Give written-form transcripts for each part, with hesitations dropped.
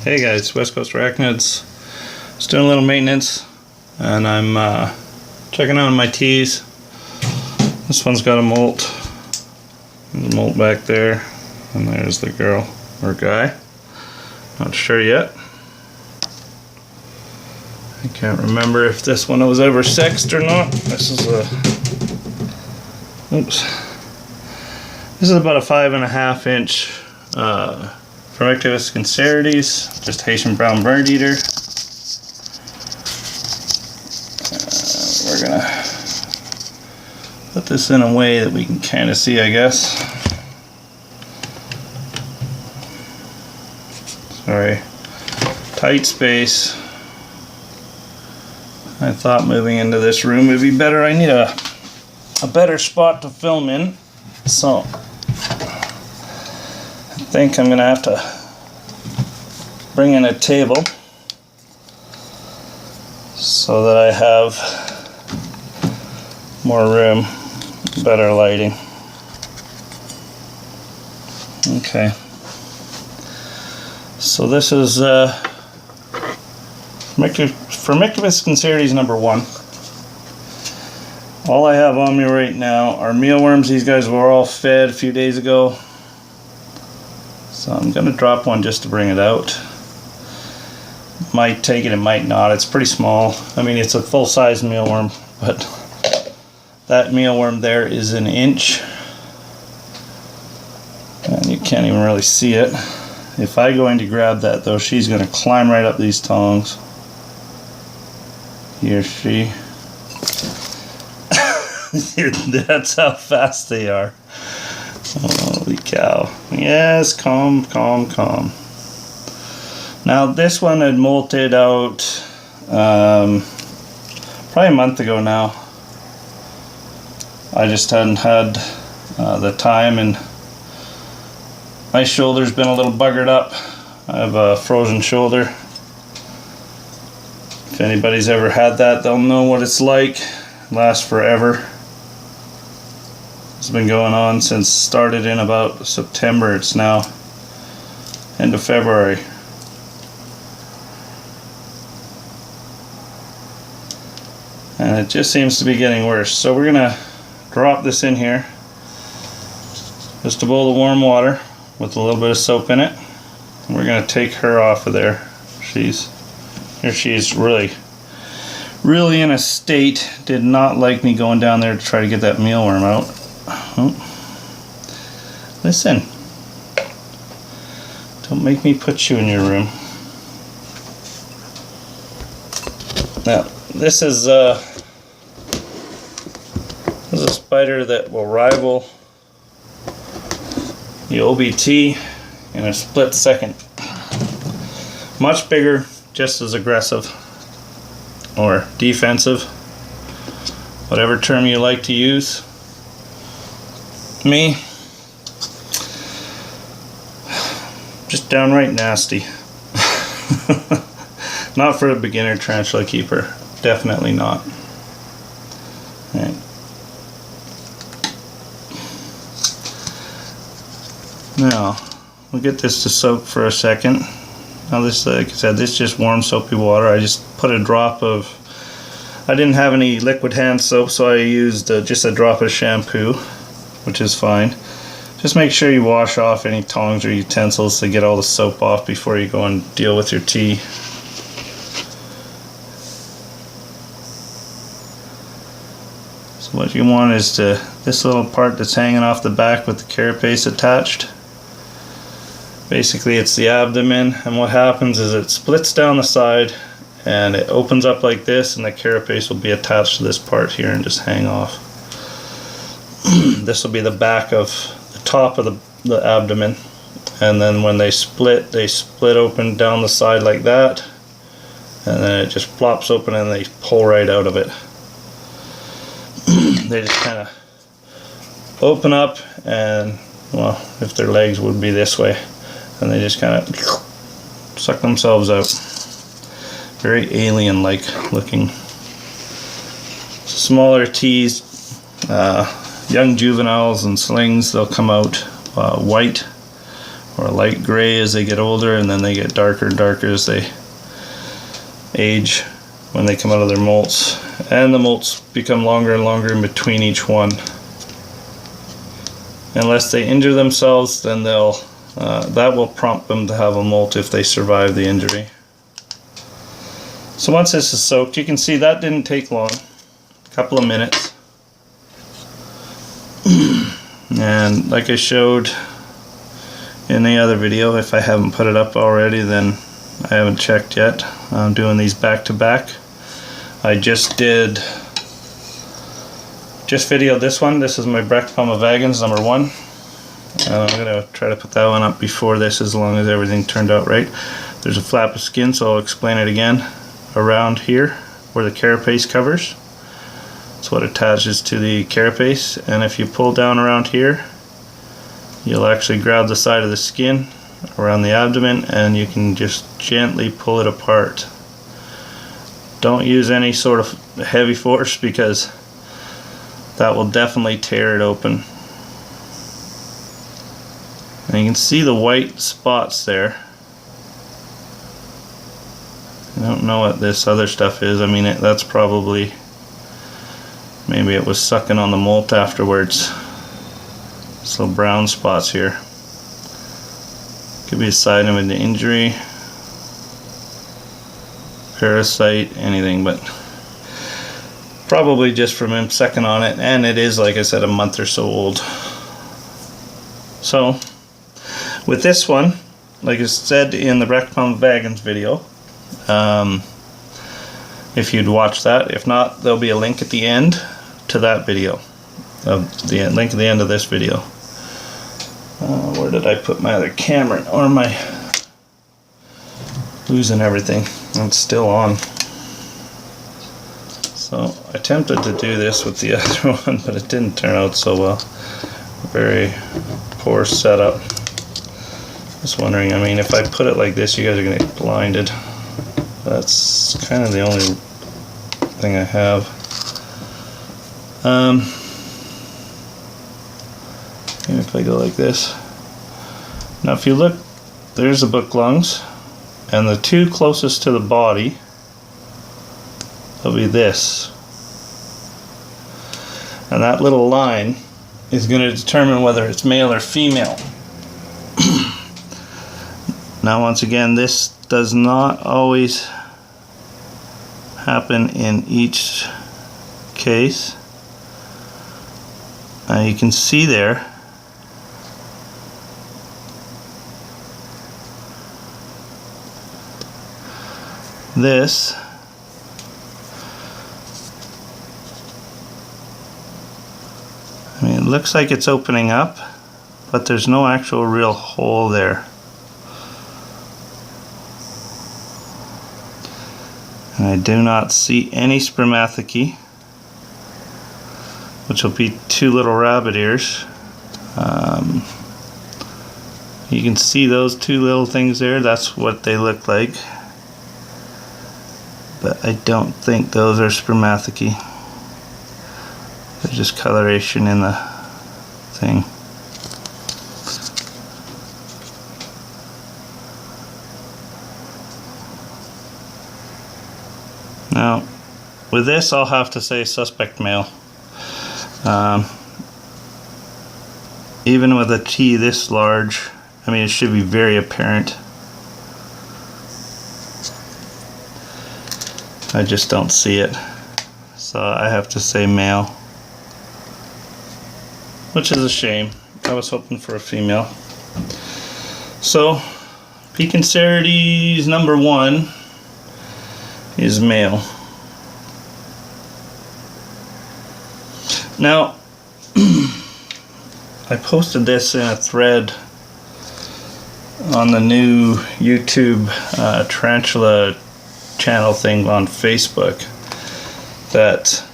Hey guys, WestCoastArachnids. Just doing a little maintenance, and I'm checking on my teas. This one's got a molt. There's a molt back there, and there's the girl or guy. Not sure yet. I can't remember if this one was ever sexed or not. This is a This is about a 5.5 inch Phormictopus cancerides, just Haitian brown bird eater. We're gonna put this in a way that we can kind of see, I guess. Sorry, tight space. I thought moving into this room would be better. I need a better spot to film in, so I think I'm gonna have to bring in a table so that I have more room, better lighting. Okay, so this is Phormictopus cancerides number 1. All I have on me right now are mealworms. These guys were all fed a few days ago. So I'm going to drop one just to bring it out. Might take it, it might not. It's pretty small. I mean, it's a full-size mealworm, but that mealworm there is an inch. And you can't even really see it. If I go in to grab that though, she's going to climb right up these tongs. He or she. That's how fast they are. Holy cow. Yes, calm. Now this one had molted out probably a month ago now. I just hadn't had the time, and my shoulder's been a little buggered up. I have a frozen shoulder. If anybody's ever had that, they'll know what it's like. It lasts forever. It's been going on since started in about September. It's now end of February. And it just seems to be getting worse. So we're gonna drop this in here. Just a bowl of warm water with a little bit of soap in it. And we're gonna take her off of there. She's really in a state. Did not like me going down there to try to get that mealworm out. Oh. Listen, don't make me put you in your room. Now this is a spider that will rival the OBT in a split second. Much bigger, just as aggressive or defensive, whatever term you like to use. Me, just downright nasty. Not for a beginner tarantula keeper, definitely not. Right. Now we'll get this to soak for a second. Now this, like I said, this is just warm soapy water. I just put a drop of, I didn't have any liquid hand soap, so I used just a drop of shampoo, which is fine. Just make sure you wash off any tongs or utensils to get all the soap off before you go and deal with your tea. So what you want is this little part that's hanging off the back with the carapace attached. Basically it's the abdomen, and what happens is it splits down the side and it opens up like this, and the carapace will be attached to this part here and just hang off. This will be the back of the top of the abdomen, and then when they split open down the side like that, and then it just flops open and they pull right out of it. They just kind of open up, and well, if their legs would be this way, and they just kind of suck themselves out. Very alien-like looking. Smaller teas, young juveniles and slings, they'll come out white or light gray as they get older, and then they get darker and darker as they age when they come out of their molts. And the molts become longer and longer in between each one. Unless they injure themselves, then they'll that will prompt them to have a molt if they survive the injury. So once this is soaked, you can see that didn't take long, a couple of minutes. And like I showed in the other video, if I haven't put it up already, then I haven't checked yet. I'm doing these back to back. I just videoed this one. This is my Brechpalma vagans number 1. I'm going to try to put that one up before this, as long as everything turned out right. There's a flap of skin, so I'll explain it again. Around here where the carapace covers, it's what attaches to the carapace, and if you pull down around here, you'll actually grab the side of the skin around the abdomen, and you can just gently pull it apart. Don't use any sort of heavy force, because that will definitely tear it open. And you can see the white spots there. I don't know what this other stuff is. I mean, that's probably, maybe it was sucking on the molt afterwards. These little brown spots here. Could be a sign of an injury, parasite, anything, but probably just from him sucking on it. And it is, like I said, a month or so old. So with this one, like I said in the Brechpalma vagans video, if you'd watch that. If not, there'll be a link at the end to that video, the link at the end of this video. Where did I put my other camera, or my, losing everything? It's still on. So I attempted to do this with the other one, but it didn't turn out so well. Very poor setup. Just wondering, I mean, if I put it like this, you guys are going to get blinded. That's kind of the only thing I have. Maybe if I go like this. Now if you look, there's the book lungs, and the two closest to the body will be this. And that little line is going to determine whether it's male or female. Now once again, this does not always happen in each case. You can see there this I mean, it looks like it's opening up, but there's no actual real hole there. And I do not see any spermathecae, which will be two little rabbit ears. You can see those two little things there. That's what they look like. But I don't think those are spermathecae. They're just coloration in the thing. Now, with this, I'll have to say suspect male. Even with a T this large, I mean, it should be very apparent. I just don't see it. So I have to say male. Which is a shame. I was hoping for a female. So, P. cancerides number 1 is male. Now, I posted this in a thread on the new YouTube tarantula channel thing on Facebook, that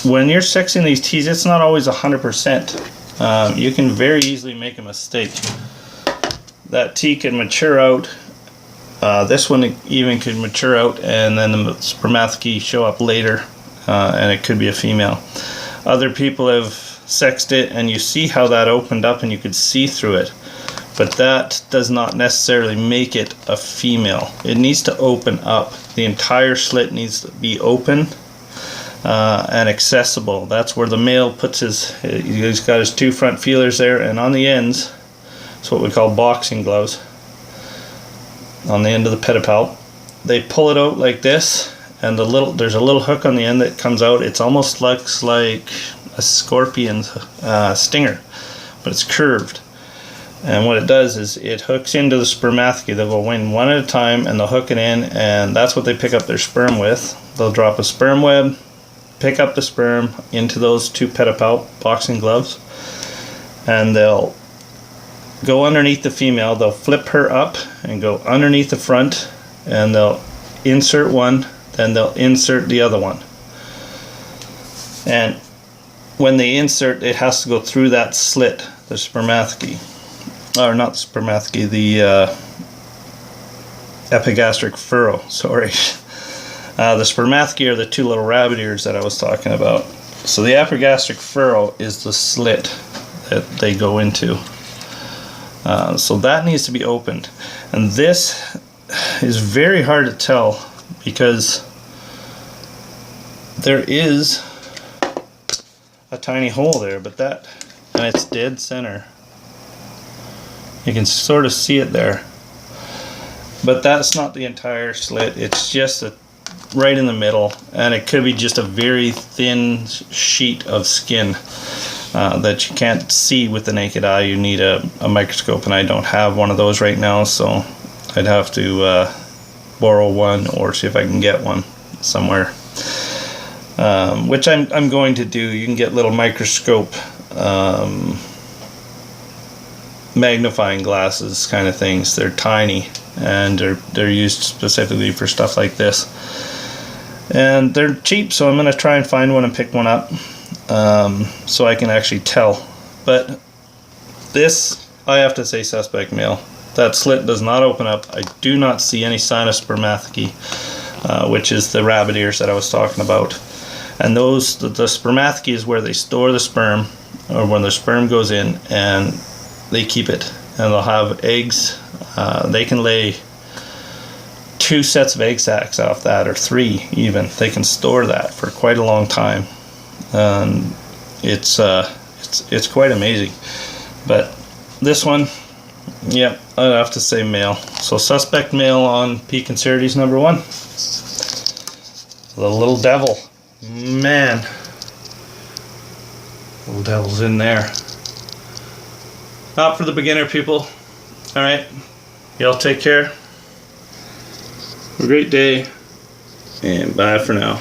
when you're sexing these teas, it's not always 100%. You can very easily make a mistake. That tea can mature out. This one even could mature out, and then the spermathecae show up later, and it could be a female. Other people have sexed it, and you see how that opened up, and you could see through it. but that does not necessarily make it a female. It needs to open up. The entire slit needs to be open and accessible. That's where the male puts he's got his 2 front feelers there, and on the ends, it's what we call boxing gloves. On the end of the pedipalp, they pull it out like this, and there's a little hook on the end that comes out. It almost looks like a scorpion stinger, but it's curved. And what it does is it hooks into the spermathecae. They'll go in one at a time and they'll hook it in, and that's what they pick up their sperm with. They'll drop a sperm web, pick up the sperm into those 2 pedipalp boxing gloves, and they'll go underneath the female. They'll flip her up and go underneath the front, and they'll insert one, then they'll insert the other one. And when they insert, it has to go through that slit, the spermathecae. Or not the spermathecae, the epigastric furrow, sorry. The spermathecae are the 2 little rabbit ears that I was talking about. So the epigastric furrow is the slit that they go into. So that needs to be opened. And this is very hard to tell because there is a tiny hole there, but and it's dead center. You can sort of see it there, but that's not the entire slit. It's just right in the middle, and it could be just a very thin sheet of skin that you can't see with the naked eye. You need a microscope, and I don't have one of those right now, so I'd have to borrow one or see if I can get one somewhere, which I'm going to do. You can get little microscope magnifying glasses kind of things. They're tiny, and they're used specifically for stuff like this, and they're cheap, so I'm going to try and find one and pick one up so I can actually tell. But this, I have to say, suspect male. That slit does not open up. I do not see any sign of spermathecae, which is the rabbit ears that I was talking about. And the spermathecae is where they store the sperm, or when the sperm goes in, and they keep it, and they'll have eggs. They can lay 2 sets of egg sacs off that, or 3 even. They can store that for quite a long time. It's quite amazing. But this one, yeah, I'd have to say male. So suspect male on P. cancerides number 1. The little devil, man. Little devil's in there. Not for the beginner people. Alright, y'all take care. Have a great day, and bye for now.